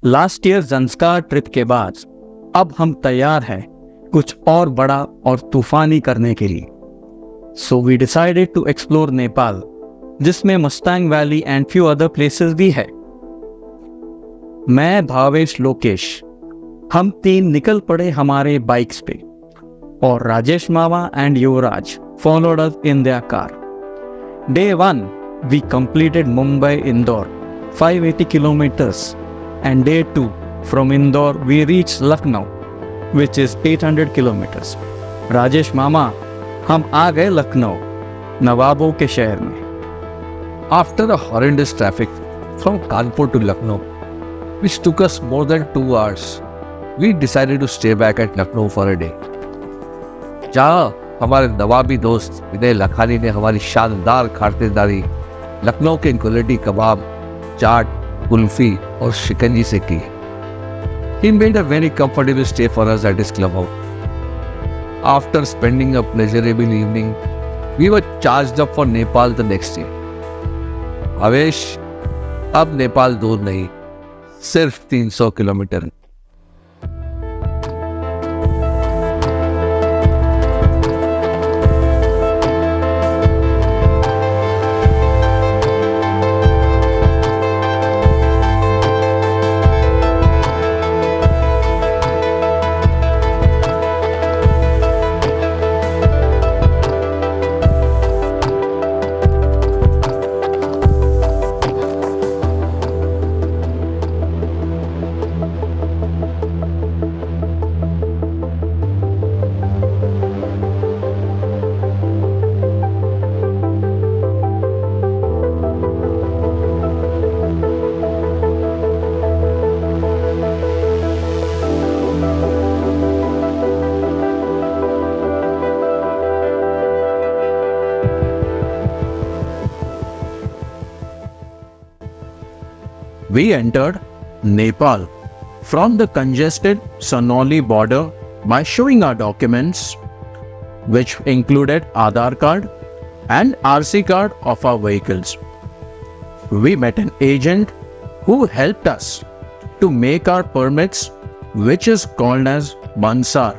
Last year Zanskar trip के बाद अब हम तैयार हैं कुछ और बड़ा और तूफानी करने के लिए। So we decided to explore Nepal, जिसमें Mustang valley and few other places भी है। मैं भावेश लोकेश, हम तीन निकल पड़े हमारे बाइक्स पे और राजेश मामा and Yuvraj followed us in their car. Day 1, we completed Mumbai-Indore, 580 kilometers, and day 2, from Indore we reached Lucknow, which is 800 kilometers. Rajesh मामा, हम आ गए लखनऊ, नवाबों के शहर में। After a horrendous traffic from Kanpur to Lucknow, which took us more than 2 hours, we decided to stay back at Lucknow for a day. जहाँ हमारे नवाबी दोस्त विनय लखानी ने हमारी शानदार खातिरदारी लखनऊ के क्वालिटी कबाब, चाट, कुल्फी और शिकंजी से की। He made a very comfortable stay for us at his clubhouse. After spending a pleasurable evening, we were charged up for Nepal the next day. Bhavesh, अब नेपाल दूर नहीं, सिर्फ 300 kilometre. We entered Nepal from the congested Sonauli border by showing our documents, which included Aadhaar card and RC card of our vehicles. We met an agent who helped us to make our permits, which is called as Bansar,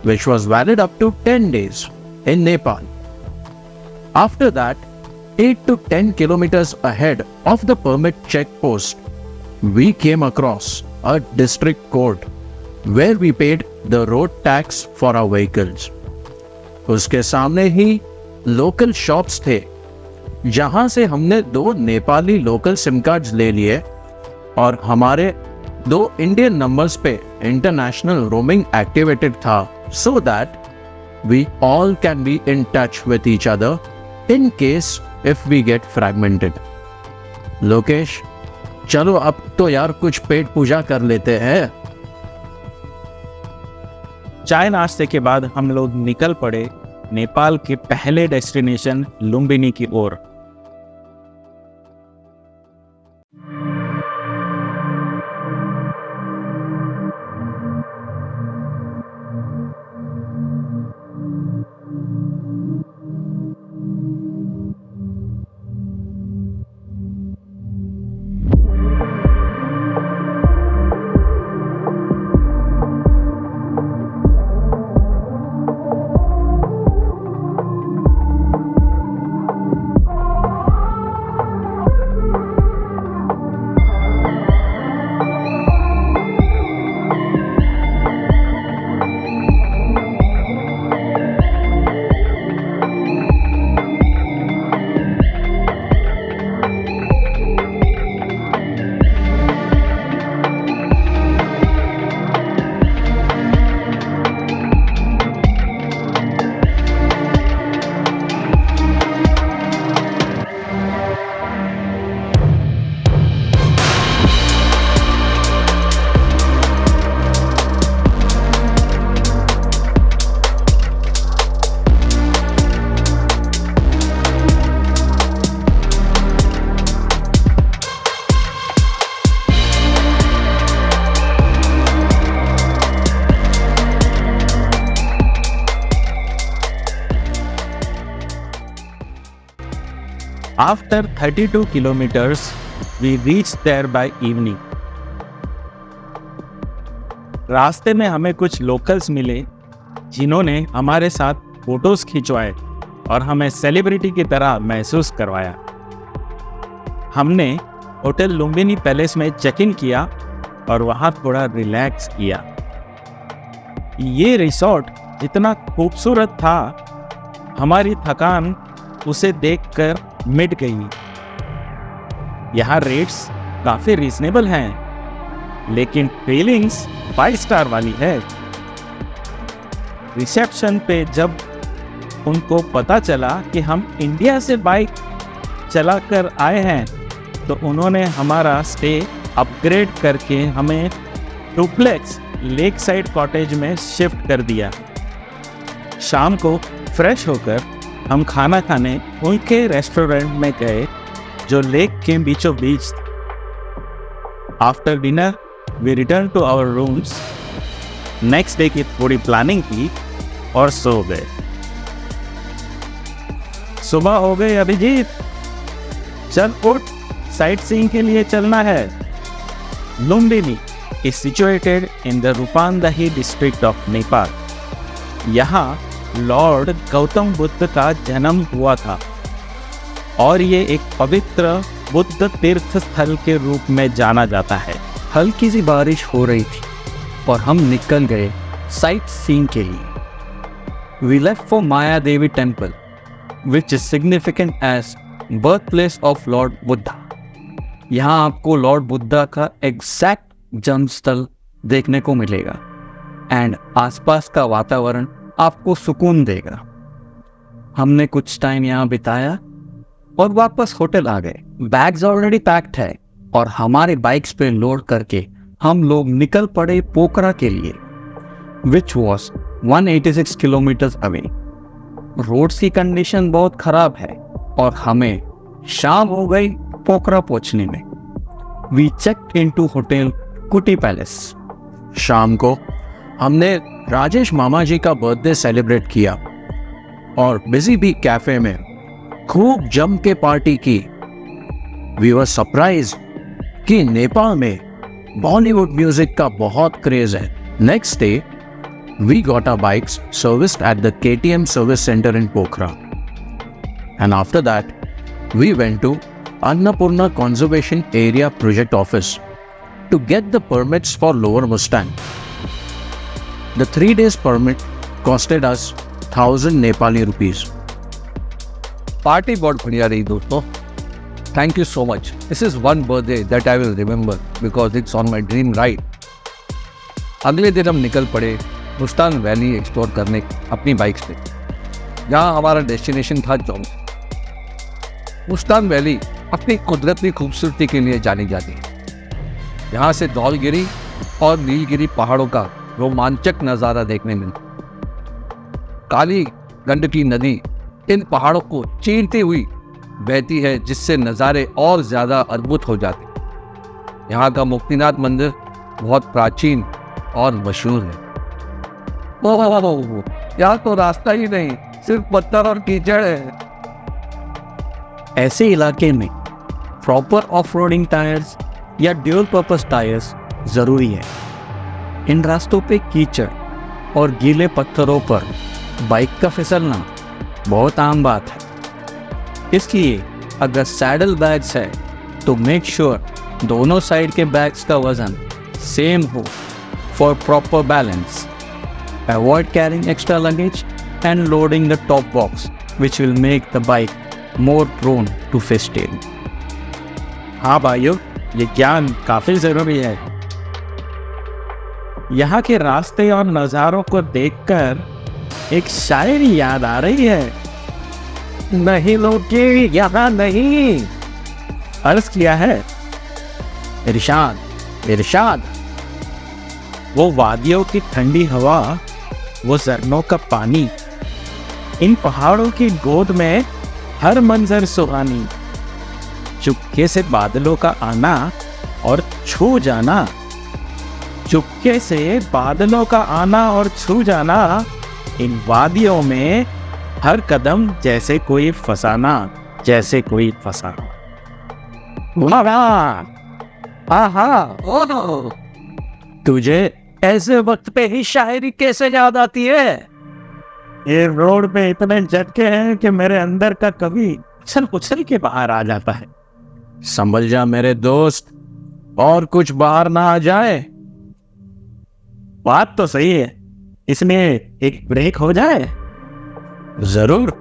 which was valid up to 10 days in Nepal. After that, 8 to 10 kilometers ahead of the permit checkpost, we came across a district court where we paid the road tax for our vehicles. उसके सामने ही local shops थे, जहां से हमने 2 Nepali local SIM cards ले लिए और हमारे 2 इंडियन नंबर्स पे इंटरनेशनल रोमिंग एक्टिवेटेड था, so that we all can be in touch with each other in case if we get fragmented. Lokesh, चलो अब तो यार कुछ पेट पूजा कर लेते हैं। चाय नाश्ते के बाद हम लोग निकल पड़े नेपाल के पहले डेस्टिनेशन लुम्बिनी की ओर। After 32 kilometers, we reached there by evening. रास्ते में हमें कुछ लोकल्स मिले जिन्होंने हमारे साथ फोटोज खिंचवाए और हमें सेलिब्रिटी की तरह महसूस करवाया। हमने होटल लुम्बिनी पैलेस में चेक इन किया और वहाँ थोड़ा रिलैक्स किया। ये रिसोर्ट इतना खूबसूरत था, हमारी थकान उसे देखकर मिट गई। यहाँ रेट्स काफ़ी रीजनेबल हैं, लेकिन फीलिंग्स 5 स्टार वाली है। रिसेप्शन पे जब उनको पता चला कि हम इंडिया से बाइक चलाकर आए हैं, तो उन्होंने हमारा स्टे अपग्रेड करके हमें डुप्लेक्स लेक साइड कॉटेज में शिफ्ट कर दिया। शाम को फ्रेश होकर हम खाना खाने उनके रेस्टोरेंट में गए जो लेक के बीचों बीच था। After dinner we return to our rooms. Next day की थोड़ी प्लानिंग की और सो गए। सुबह हो गई अभिजीत, चल उठ, साइट सीइंग के लिए चलना है। Lumbini is situated in the Rupandahi district of Nepal. यहाँ लॉर्ड गौतम बुद्ध का जन्म हुआ था और ये एक पवित्र बुद्ध तीर्थ स्थल के रूप में जाना जाता है। हल्की सी बारिश हो रही थी और हम निकल गए साइट सीइंग के लिए। We left for Maya Devi Temple, which is significant as birthplace of Lord Buddha. यहाँ आपको लॉर्ड बुद्धा का एग्जैक्ट जन्म स्थल देखने को मिलेगा एंड आसपास का वातावरण आपको सुकून देगा। हमने कुछ टाइम यहाँ बिताया और वापस होटल आ गए। बैग्स ऑलरेडी पैक्ड है और हमारे बाइक्स पे लोड करके हम लोग निकल पड़े पोखरा के लिए, which was 186 kilometres away. Roads की कंडीशन बहुत खराब है और हमें शाम हो गई पोखरा पहुंचने में। वी चेक्ड इनटू होटल कुटी पैलेस। शाम को हमने राजेश मामा जी का बर्थडे सेलिब्रेट किया और बिजी बी कैफे में खूब जम के पार्टी की। वी वर सरप्राइज कि नेपाल में बॉलीवुड म्यूजिक का बहुत क्रेज है। Next day we got our bikes serviced at the KTM service centre in Pokhara and after that we went to Annapurna conservation area project office to get the permits for Lower Mustang. The 3 days permit costed us 1000 Nepali rupees. Party बहुत बढ़िया रही दोस्तों। Thank you so much. This is one birthday that I will remember because it's on my dream ride. अगले दिन हम निकल पड़े Mustang valley explore करने अपनी बाइक्स पे, जहाँ हमारा डेस्टिनेशन था जोंग। मुस्तांग वैली अपनी कुदरती खूबसूरती के लिए जानी जाती है। यहाँ से धौलगिरी और नीलगिरी पहाड़ों का रोमांचक नज़ारा देखने मिलता। काली गंडकी नदी इन पहाड़ों को चीरती हुई बहती है, जिससे नज़ारे और ज़्यादा अद्भुत हो जाते। यहाँ का मुक्तिनाथ मंदिर बहुत प्राचीन और मशहूर है। यहाँ तो रास्ता ही नहीं, सिर्फ पत्थर और कीचड़ है। ऐसे इलाके में प्रॉपर ऑफ रोडिंग टायर्स या ड्यूल पर्पस टायर्स ज़रूरी है। इन रास्तों पे कीचड़ और गीले पत्थरों पर बाइक का फिसलना बहुत आम बात है। इसलिए अगर सैडल बैग्स है तो मेक श्योर दोनों साइड के बैग्स का वजन सेम हो for proper balance. Avoid carrying extra luggage and loading the top box which will make the bike more prone to fishtail. हाँ भाइयों, ये ज्ञान काफी जरूरी है। यहाँ के रास्ते और नज़ारों को देखकर एक शायरी याद आ रही है। नहीं लोगे यहाँ नहीं, अर्ज किया है इरशाद इरशाद। वो वादियों की ठंडी हवा, वो झरनों का पानी, इन पहाड़ों की गोद में हर मंजर सुहानी। चुपके से बादलों का आना और छू जाना, चुपके से बादलों का आना और छू जाना, इन वादियों में हर कदम जैसे कोई फसाना, जैसे कोई फसाना। आहा, तुझे ऐसे वक्त पे ही शायरी कैसे याद आती है? ये रोड पे इतने झटके हैं कि मेरे अंदर का कवि उछल उछल के बाहर आ जाता है। संभल जा मेरे दोस्त, और कुछ बाहर ना आ जाए। बात तो सही है, इसलिए एक ब्रेक हो जाए। जरूर।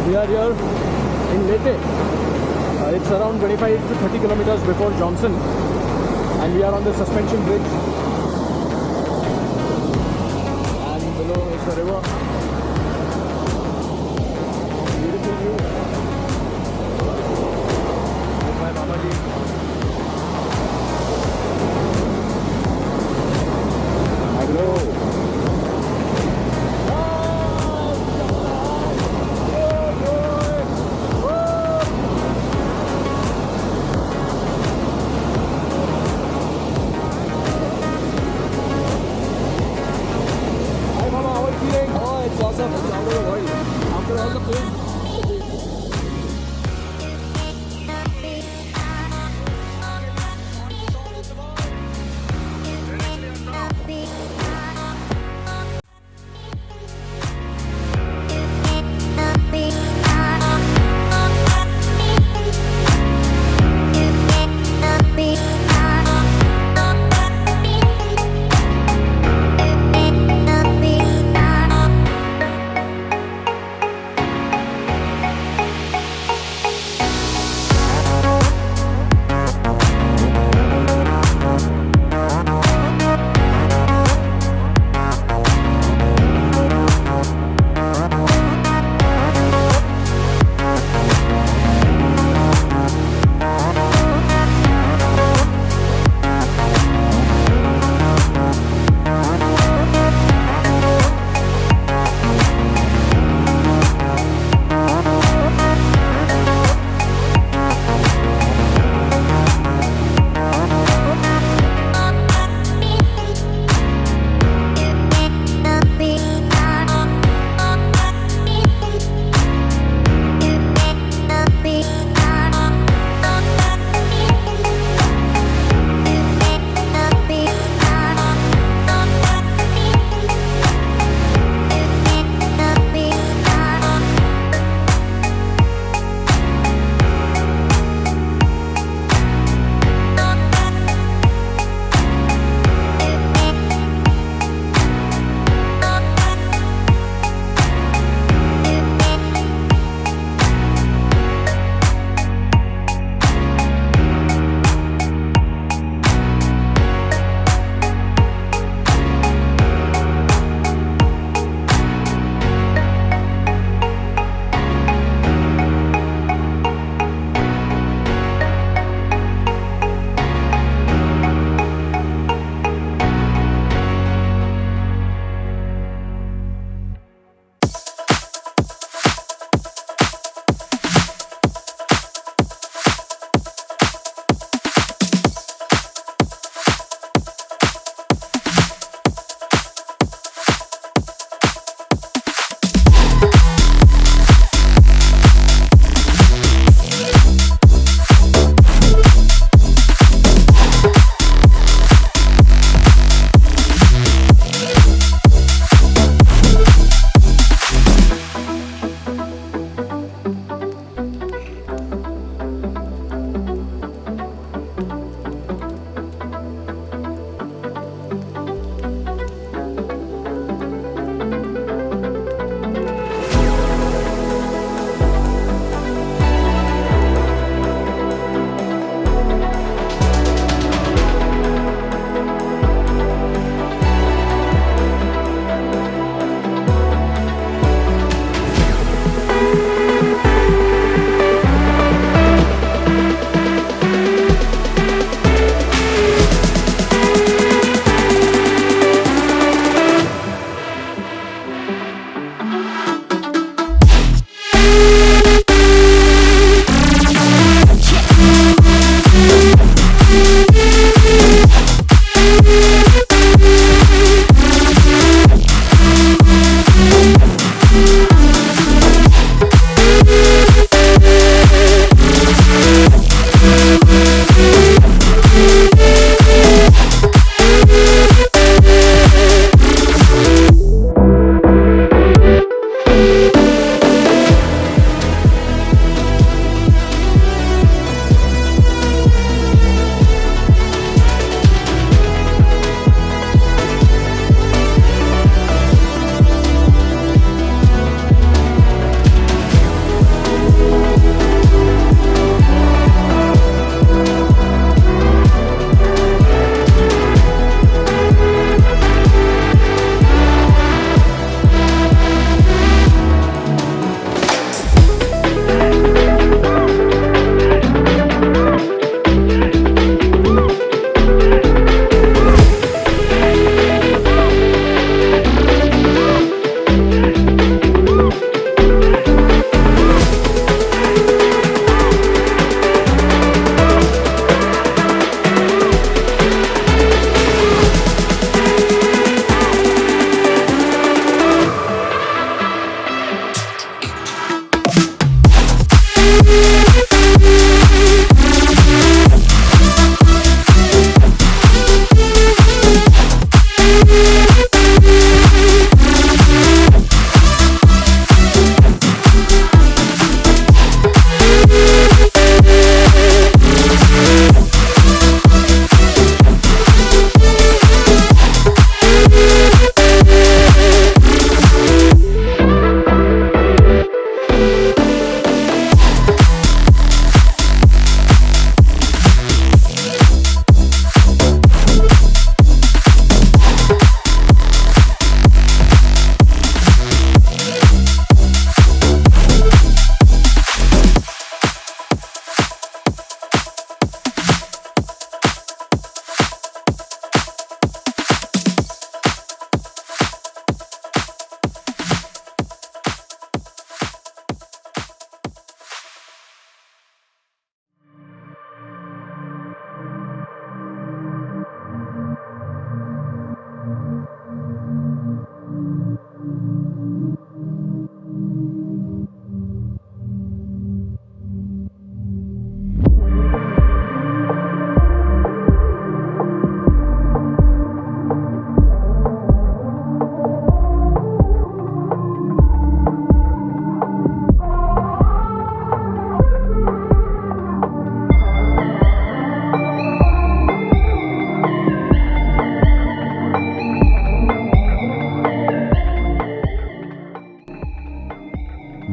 We are here in Leyte. It's around 25 to 30 kilometers before Johnson, and we are on the suspension bridge. And below is the river. Beautiful view. With my Mama ji. Hello. Hi Mama, how are you feeling? Oh, it's awesome. It's out of the world. After all the pain.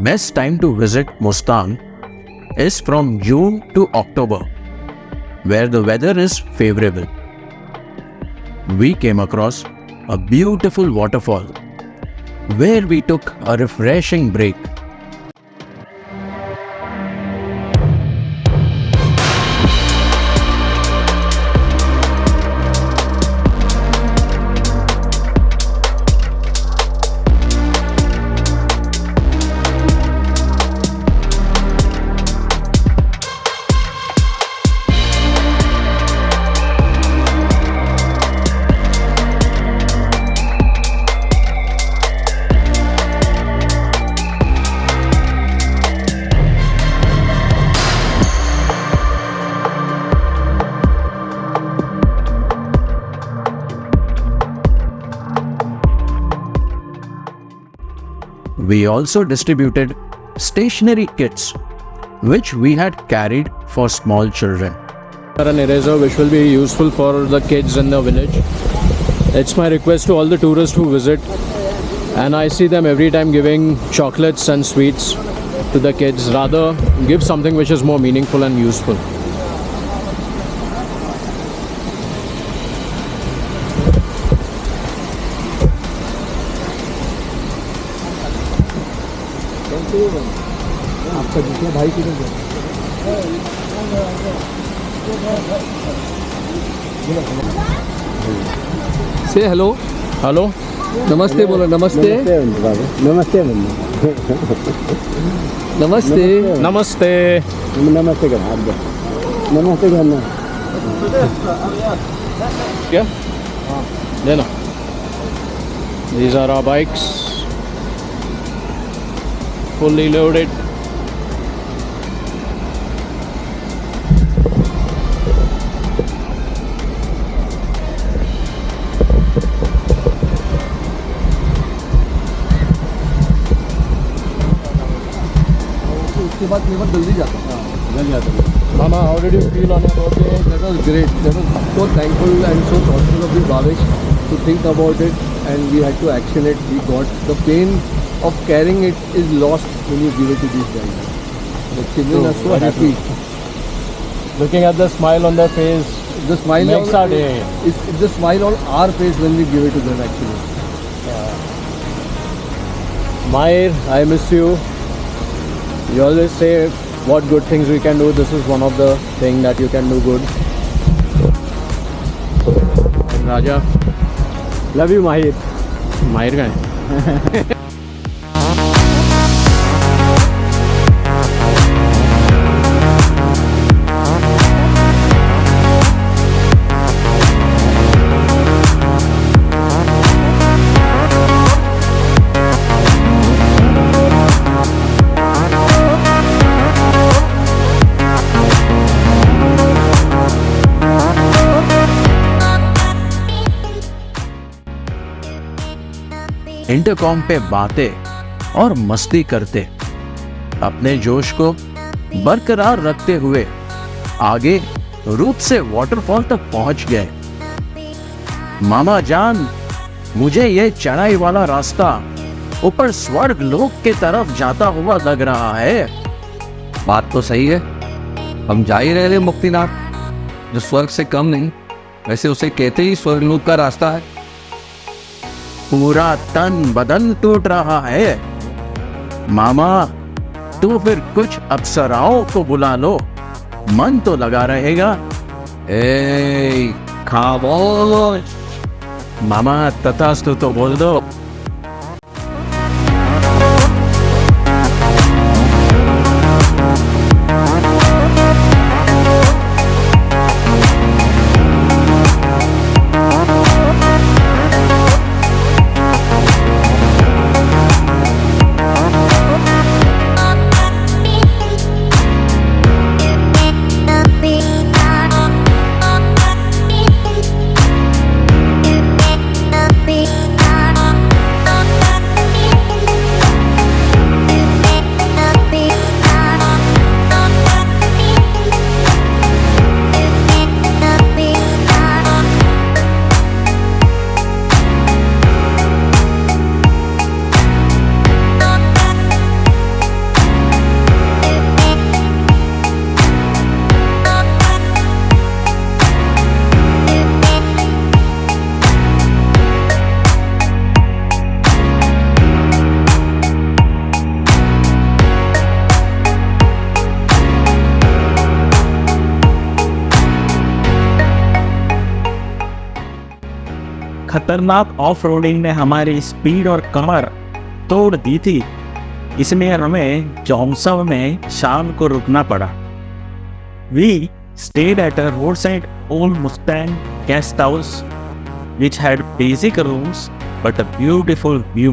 best time to visit Mustang is from June to October, where the weather is favorable. We came across a beautiful waterfall where we took a refreshing break. We also distributed stationery kits, which we had carried for small children. An eraser which will be useful for the kids in the village. It's my request to all the tourists who visit, and I see them every time giving chocolates and sweets to the kids. Rather, give something which is more meaningful and useful. आपका दूसरा भाई किधर गया? Say hello. Hello? Namaste बोलो. Namaste. नमस्ते Namaste. Namaste. नमस्ते करना आप नमस्ते करना क्या? देना. These are our bikes. Fully loaded. उसके बाद फ्लेवर जल्दी जाता है. Mama, how did you feel on your birthday? That was great. That was so thankful and so thoughtful of the Bhavesh to think about it, and we had to action it. We got the pain of carrying it is lost when you give it to these guys. The children are so very happy. Looking at the smile on their face The smile makes on, our day. it's the smile on our face when we give it to them actually. Mahir, I miss you. You always say what good things we can do. This is one of the things that you can do good. And Raja, love you, Mahir. Mahir का है. Intercom पे बातें और मस्ती करते अपने जोश को बरकरार रखते हुए आगे रूट से वाटरफॉल तक पहुंच गए. मामा जान, मुझे ये चढ़ाई वाला रास्ता ऊपर स्वर्ग लोक की तरफ जाता हुआ लग रहा है. बात तो सही है. हम जा ही रहे थे मुक्तिनाथ, जो स्वर्ग से कम नहीं. वैसे उसे कहते ही स्वर्गलोक का रास्ता है. पूरा तन बदन टूट रहा है. मामा, तू फिर कुछ अप्सराओं को बुला लो, मन तो लगा रहेगा. ए खामोश. मामा, तथास्तु तो बोल दो. खतरनाक ऑफ रोडिंग ने हमारी स्पीड और कमर तोड़ दी थी, इसलिए हमें जोंगसव में शाम को रुकना पड़ा। We stayed at a roadside old Mustang guest house which had basic rooms but a beautiful view